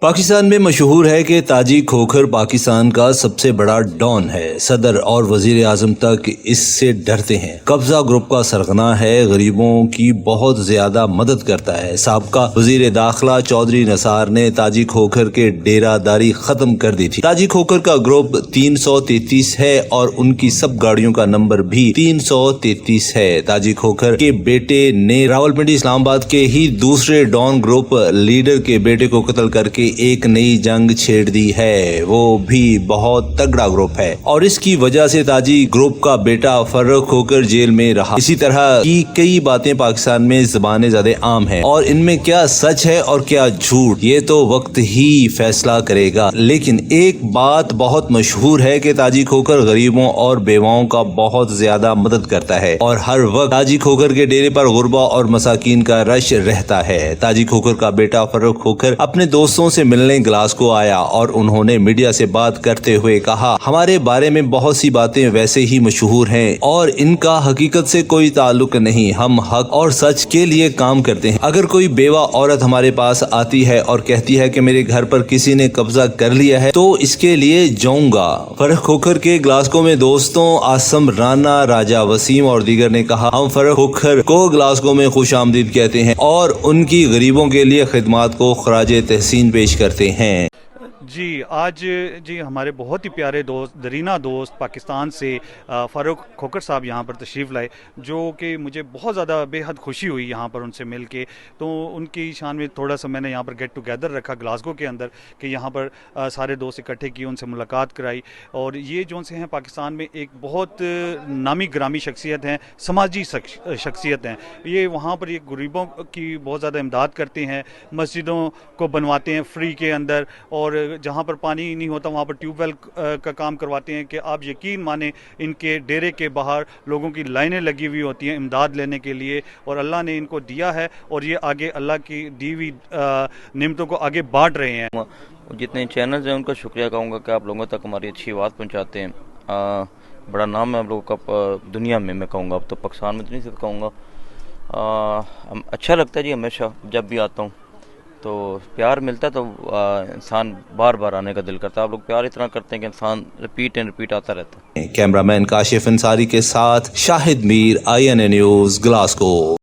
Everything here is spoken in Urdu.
پاکستان میں مشہور ہے کہ تاجی کھوکھر پاکستان کا سب سے بڑا ڈان ہے۔ صدر اور وزیر اعظم تک اس سے ڈرتے ہیں۔ قبضہ گروپ کا سرغنہ ہے، غریبوں کی بہت زیادہ مدد کرتا ہے۔ سابقہ وزیر داخلہ چودھری نثار نے تاجی کھوکھر کے ڈیرہ داری ختم کر دی تھی۔ تاجی کھوکھر کا گروپ 333 ہے اور ان کی سب گاڑیوں کا نمبر بھی 333 ہے۔ تاجی کھوکھر کے بیٹے نے راولپنڈی اسلام آباد کے ہی دوسرے ڈان گروپ لیڈر کے بیٹے کو قتل کر کے ایک نئی جنگ چھیڑ دی ہے۔ وہ بھی بہت تگڑا گروپ ہے اور اس کی وجہ سے تاجی گروپ کا بیٹا فرخ کھوکھر جیل میں رہا۔ اسی طرح کی کئی باتیں پاکستان میں زبانیں زیادہ عام ہیں اور ان میں کیا سچ ہے اور کیا جھوٹ یہ تو وقت ہی فیصلہ کرے گا۔ لیکن ایک بات بہت مشہور ہے کہ تاجی کھوکھر غریبوں اور بیواؤں کا بہت زیادہ مدد کرتا ہے اور ہر وقت تاجی کھوکھر کے ڈیرے پر غربا اور مساکین کا رش رہتا ہے۔ تاجی کھوکھر کا بیٹا فرخ کھوکھر اپنے دوستوں سے ملنے گلاسگو آیا اور انہوں نے میڈیا سے بات کرتے ہوئے کہا، ہمارے بارے میں بہت سی باتیں ویسے ہی مشہور ہیں اور ان کا حقیقت سے کوئی تعلق نہیں۔ ہم حق اور سچ کے لیے کام کرتے ہیں۔ اگر کوئی بیوہ عورت ہمارے پاس آتی ہے اور کہتی ہے کہ میرے گھر پر کسی نے قبضہ کر لیا ہے تو اس کے لیے جاؤں گا۔ فرخ کھوکھر کے گلاسگو میں دوستوں آسم رانا، راجہ وسیم اور دیگر نے کہا، ہم فرخ کھوکھر کو گلاسگو میں خوش آمدید کہتے ہیں اور ان کی غریبوں کے لیے خدمات کو خراج تحسین پیش کرتے ہیں۔ جی آج ہمارے بہت ہی پیارے دوست، درینہ دوست پاکستان سے فرخ کھوکھر صاحب یہاں پر تشریف لائے، جو کہ مجھے بہت زیادہ بے حد خوشی ہوئی یہاں پر ان سے مل کے۔ تو ان کی شان میں تھوڑا سا میں نے یہاں پر گیٹ ٹوگیدر رکھا گلاسگو کے اندر کہ یہاں پر سارے دوست اکٹھے کیے، ان سے ملاقات کرائی۔ اور یہ جو سے ہیں پاکستان میں ایک بہت نامی گرامی شخصیت ہیں، سماجی شخصیت ہیں۔ یہ وہاں پر یہ غریبوں کی بہت زیادہ امداد کرتے ہیں، مسجدوں کو بنواتے ہیں فری کے اندر، اور جہاں پر پانی نہیں ہوتا وہاں پر ٹیوب ویل کا کام کرواتے ہیں کہ آپ یقین مانیں ان کے ڈیرے کے باہر لوگوں کی لائنیں لگی ہوئی ہوتی ہیں امداد لینے کے لیے، اور اللہ نے ان کو دیا ہے اور یہ آگے اللہ کی دی ہوئی نعمتوں کو آگے بانٹ رہے ہیں۔ جتنے چینلز ہیں ان کا شکریہ کہوں گا کہ آپ لوگوں تک ہماری اچھی آواز پہنچاتے ہیں۔ بڑا نام ہے آپ لوگوں کا دنیا میں کہوں گا، اب تو پاکستان میں تو نہیں صرف کہوں گا۔ اچھا لگتا ہے جی، ہمیشہ جب بھی آتا ہوں تو پیار ملتا ہے تو انسان بار بار آنے کا دل کرتا ہے۔ آپ لوگ پیار اتنا کرتے ہیں کہ انسان ریپیٹ آتا رہتا ہے۔ کیمرہ مین کاشف انصاری کے ساتھ شاہد میر، INA نیوز، گلاسگو۔